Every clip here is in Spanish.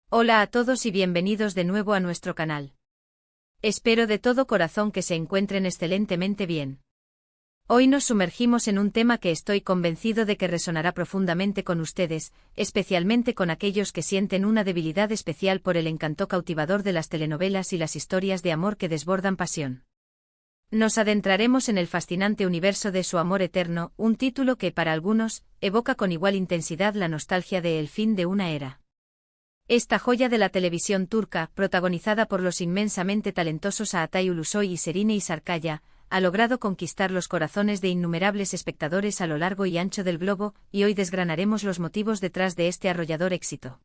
Hola a todos y bienvenidos de nuevo a nuestro canal. Espero de todo corazón que se encuentren excelentemente bien. Hoy nos sumergimos en un tema que estoy convencido de que resonará profundamente con ustedes, especialmente con aquellos que sienten una debilidad especial por el encanto cautivador de las telenovelas y las historias de amor que desbordan pasión. Nos adentraremos en el fascinante universo de Su amor eterno, un título que, para algunos, evoca con igual intensidad la nostalgia de el fin de una era. Esta joya de la televisión turca, protagonizada por los inmensamente talentosos Atay Ulusoy y Serine Sarıkaya, ha logrado conquistar los corazones de innumerables espectadores a lo largo y ancho del globo, y hoy desgranaremos los motivos detrás de este arrollador éxito.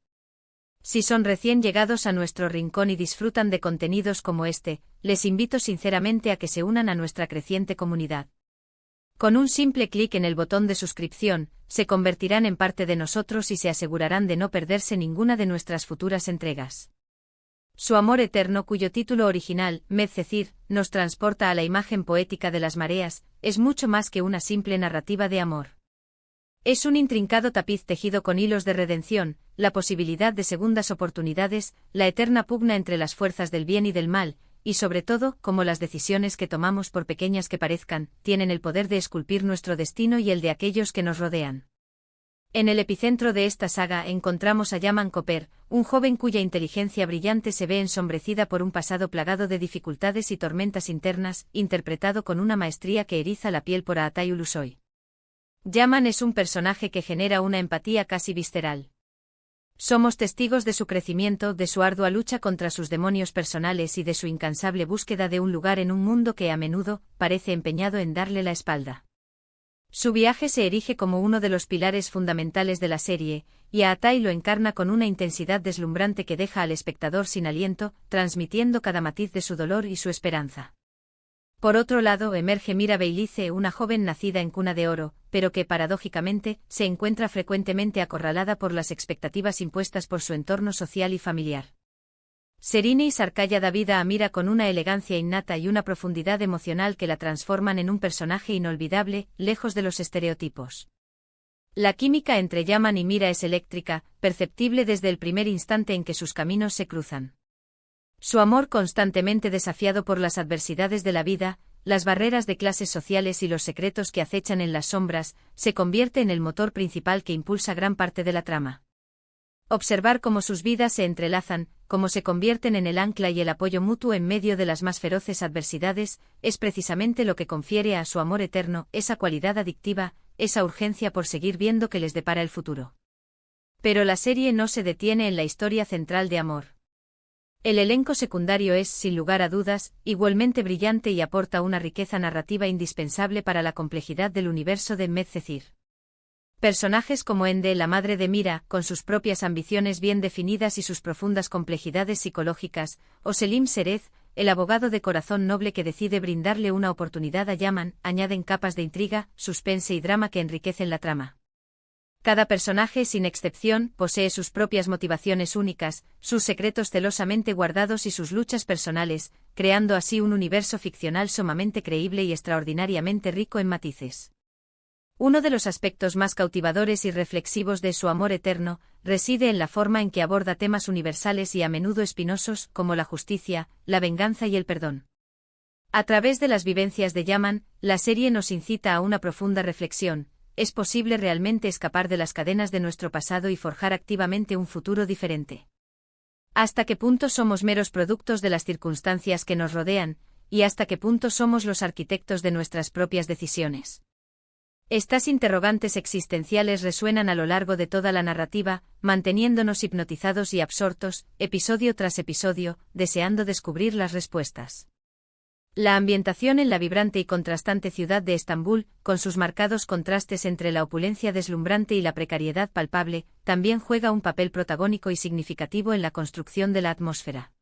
Si son recién llegados a nuestro rincón y disfrutan de contenidos como este, les invito sinceramente a que se unan a nuestra creciente comunidad. Con un simple clic en el botón de suscripción, se convertirán en parte de nosotros y se asegurarán de no perderse ninguna de nuestras futuras entregas. Su amor eterno, cuyo título original, Medcezir, nos transporta a la imagen poética de las mareas, es mucho más que una simple narrativa de amor. Es un intrincado tapiz tejido con hilos de redención, la posibilidad de segundas oportunidades, la eterna pugna entre las fuerzas del bien y del mal, y sobre todo, cómo las decisiones que tomamos, por pequeñas que parezcan, tienen el poder de esculpir nuestro destino y el de aquellos que nos rodean. En el epicentro de esta saga encontramos a Yaman Koper, un joven cuya inteligencia brillante se ve ensombrecida por un pasado plagado de dificultades y tormentas internas, interpretado con una maestría que eriza la piel por Atay Ulusoy. Yaman es un personaje que genera una empatía casi visceral. Somos testigos de su crecimiento, de su ardua lucha contra sus demonios personales y de su incansable búsqueda de un lugar en un mundo que a menudo parece empeñado en darle la espalda. Su viaje se erige como uno de los pilares fundamentales de la serie, y a Atay lo encarna con una intensidad deslumbrante que deja al espectador sin aliento, transmitiendo cada matiz de su dolor y su esperanza. Por otro lado emerge Mira Beylice, una joven nacida en cuna de oro, pero que paradójicamente se encuentra frecuentemente acorralada por las expectativas impuestas por su entorno social y familiar. Serine Sarıkaya da vida a Mira con una elegancia innata y una profundidad emocional que la transforman en un personaje inolvidable, lejos de los estereotipos. La química entre Yaman y Mira es eléctrica, perceptible desde el primer instante en que sus caminos se cruzan. Su amor, constantemente desafiado por las adversidades de la vida, las barreras de clases sociales y los secretos que acechan en las sombras, se convierte en el motor principal que impulsa gran parte de la trama. Observar cómo sus vidas se entrelazan, cómo se convierten en el ancla y el apoyo mutuo en medio de las más feroces adversidades, es precisamente lo que confiere a Su amor eterno esa cualidad adictiva, esa urgencia por seguir viendo qué les depara el futuro. Pero la serie no se detiene en la historia central de amor. El elenco secundario es, sin lugar a dudas, igualmente brillante y aporta una riqueza narrativa indispensable para la complejidad del universo de Medcezir. Personajes como Ende, la madre de Mira, con sus propias ambiciones bien definidas y sus profundas complejidades psicológicas, o Selim Serez, el abogado de corazón noble que decide brindarle una oportunidad a Yaman, añaden capas de intriga, suspense y drama que enriquecen la trama. Cada personaje, sin excepción, posee sus propias motivaciones únicas, sus secretos celosamente guardados y sus luchas personales, creando así un universo ficcional sumamente creíble y extraordinariamente rico en matices. Uno de los aspectos más cautivadores y reflexivos de Su amor eterno reside en la forma en que aborda temas universales y a menudo espinosos, como la justicia, la venganza y el perdón. A través de las vivencias de Yaman, la serie nos incita a una profunda reflexión. ¿Es posible realmente escapar de las cadenas de nuestro pasado y forjar activamente un futuro diferente? ¿Hasta qué punto somos meros productos de las circunstancias que nos rodean, y hasta qué punto somos los arquitectos de nuestras propias decisiones? Estas interrogantes existenciales resuenan a lo largo de toda la narrativa, manteniéndonos hipnotizados y absortos, episodio tras episodio, deseando descubrir las respuestas. La ambientación en la vibrante y contrastante ciudad de Estambul, con sus marcados contrastes entre la opulencia deslumbrante y la precariedad palpable, también juega un papel protagónico y significativo en la construcción de la atmósfera.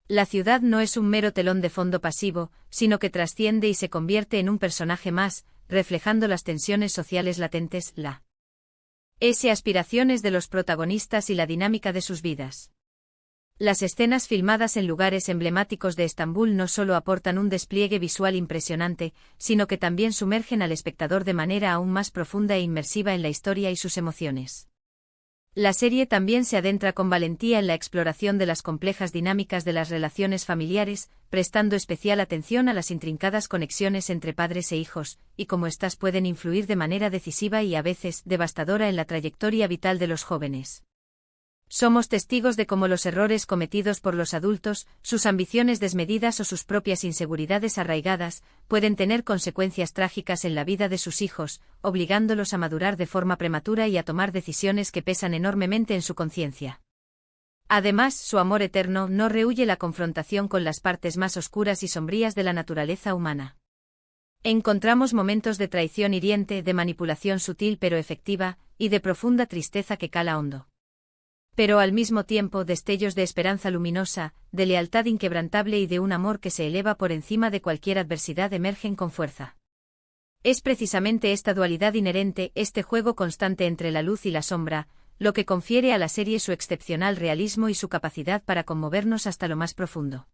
La ciudad no es un mero telón de fondo pasivo, sino que trasciende y se convierte en un personaje más, reflejando las tensiones sociales latentes, aspiraciones de los protagonistas y la dinámica de sus vidas. Las escenas filmadas en lugares emblemáticos de Estambul no solo aportan un despliegue visual impresionante, sino que también sumergen al espectador de manera aún más profunda e inmersiva en la historia y sus emociones. La serie también se adentra con valentía en la exploración de las complejas dinámicas de las relaciones familiares, prestando especial atención a las intrincadas conexiones entre padres e hijos, y cómo éstas pueden influir de manera decisiva y a veces devastadora en la trayectoria vital de los jóvenes. Somos testigos de cómo los errores cometidos por los adultos, sus ambiciones desmedidas o sus propias inseguridades arraigadas, pueden tener consecuencias trágicas en la vida de sus hijos, obligándolos a madurar de forma prematura y a tomar decisiones que pesan enormemente en su conciencia. Además, Su amor eterno no rehúye la confrontación con las partes más oscuras y sombrías de la naturaleza humana. Encontramos momentos de traición hiriente, de manipulación sutil pero efectiva, y de profunda tristeza que cala hondo. Pero al mismo tiempo destellos de esperanza luminosa, de lealtad inquebrantable y de un amor que se eleva por encima de cualquier adversidad emergen con fuerza. Es precisamente esta dualidad inherente, este juego constante entre la luz y la sombra, lo que confiere a la serie su excepcional realismo y su capacidad para conmovernos hasta lo más profundo.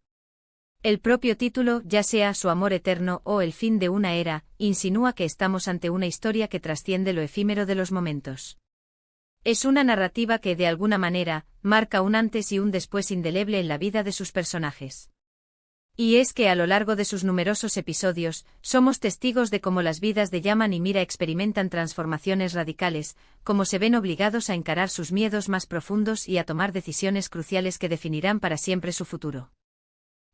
El propio título, ya sea Su amor eterno o El fin de una era, insinúa que estamos ante una historia que trasciende lo efímero de los momentos. Es una narrativa que, de alguna manera, marca un antes y un después indeleble en la vida de sus personajes. Y es que a lo largo de sus numerosos episodios, somos testigos de cómo las vidas de Yaman y Mira experimentan transformaciones radicales, cómo se ven obligados a encarar sus miedos más profundos y a tomar decisiones cruciales que definirán para siempre su futuro.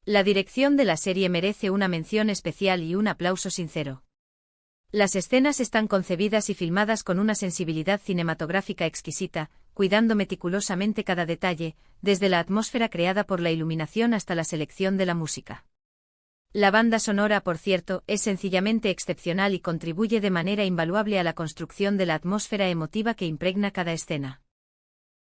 La dirección de la serie merece una mención especial y un aplauso sincero. Las escenas están concebidas y filmadas con una sensibilidad cinematográfica exquisita, cuidando meticulosamente cada detalle, desde la atmósfera creada por la iluminación hasta la selección de la música. La banda sonora, por cierto, es sencillamente excepcional y contribuye de manera invaluable a la construcción de la atmósfera emotiva que impregna cada escena.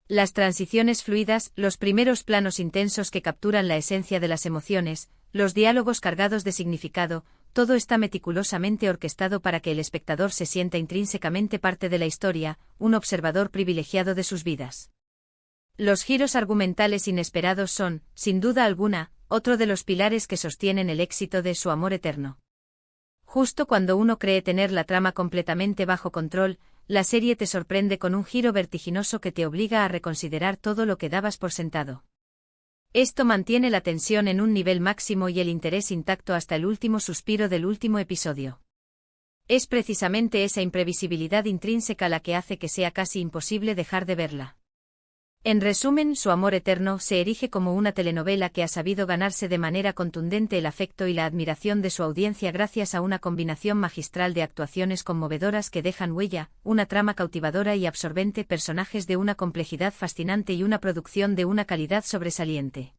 Las transiciones fluidas, los primeros planos intensos que capturan la esencia de las emociones, los diálogos cargados de significado, todo está meticulosamente orquestado para que el espectador se sienta intrínsecamente parte de la historia, un observador privilegiado de sus vidas. Los giros argumentales inesperados son, sin duda alguna, otro de los pilares que sostienen el éxito de Su amor eterno. Justo cuando uno cree tener la trama completamente bajo control, la serie te sorprende con un giro vertiginoso que te obliga a reconsiderar todo lo que dabas por sentado. Esto mantiene la tensión en un nivel máximo y el interés intacto hasta el último suspiro del último episodio. Es precisamente esa imprevisibilidad intrínseca la que hace que sea casi imposible dejar de verla. En resumen, Su amor eterno se erige como una telenovela que ha sabido ganarse de manera contundente el afecto y la admiración de su audiencia gracias a una combinación magistral de actuaciones conmovedoras que dejan huella, una trama cautivadora y absorbente, personajes de una complejidad fascinante y una producción de una calidad sobresaliente.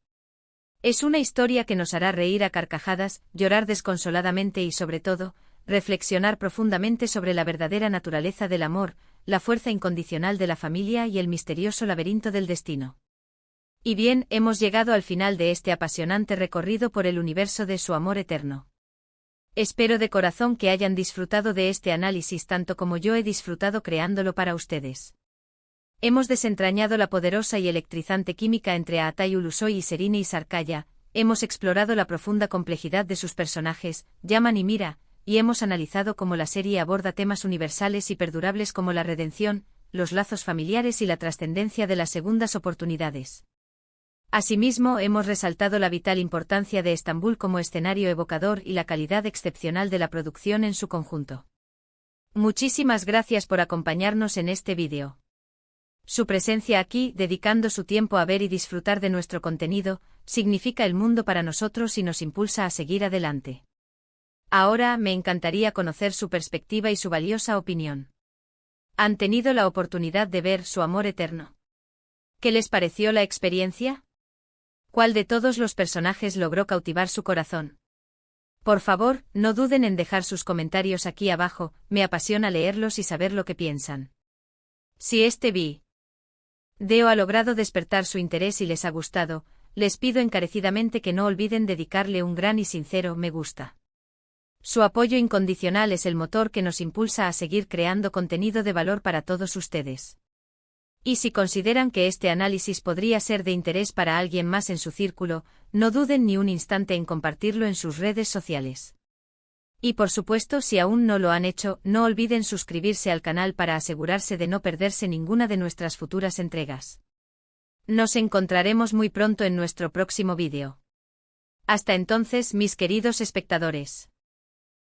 Es una historia que nos hará reír a carcajadas, llorar desconsoladamente y sobre todo, reflexionar profundamente sobre la verdadera naturaleza del amor, la fuerza incondicional de la familia y el misterioso laberinto del destino. Y bien, hemos llegado al final de este apasionante recorrido por el universo de Su amor eterno. Espero de corazón que hayan disfrutado de este análisis tanto como yo he disfrutado creándolo para ustedes. Hemos desentrañado la poderosa y electrizante química entre Aatai Ulusoy y Serine y Sarkaya, hemos explorado la profunda complejidad de sus personajes, Yaman y Mira, y hemos analizado cómo la serie aborda temas universales y perdurables como la redención, los lazos familiares y la trascendencia de las segundas oportunidades. Asimismo, hemos resaltado la vital importancia de Estambul como escenario evocador y la calidad excepcional de la producción en su conjunto. Muchísimas gracias por acompañarnos en este vídeo. Su presencia aquí, dedicando su tiempo a ver y disfrutar de nuestro contenido, significa el mundo para nosotros y nos impulsa a seguir adelante. Ahora me encantaría conocer su perspectiva y su valiosa opinión. ¿Han tenido la oportunidad de ver Su amor eterno? ¿Qué les pareció la experiencia? ¿Cuál de todos los personajes logró cautivar su corazón? Por favor, no duden en dejar sus comentarios aquí abajo, me apasiona leerlos y saber lo que piensan. Si este video ha logrado despertar su interés y les ha gustado, les pido encarecidamente que no olviden dedicarle un gran y sincero me gusta. Su apoyo incondicional es el motor que nos impulsa a seguir creando contenido de valor para todos ustedes. Y si consideran que este análisis podría ser de interés para alguien más en su círculo, no duden ni un instante en compartirlo en sus redes sociales. Y por supuesto, si aún no lo han hecho, no olviden suscribirse al canal para asegurarse de no perderse ninguna de nuestras futuras entregas. Nos encontraremos muy pronto en nuestro próximo vídeo. Hasta entonces, mis queridos espectadores.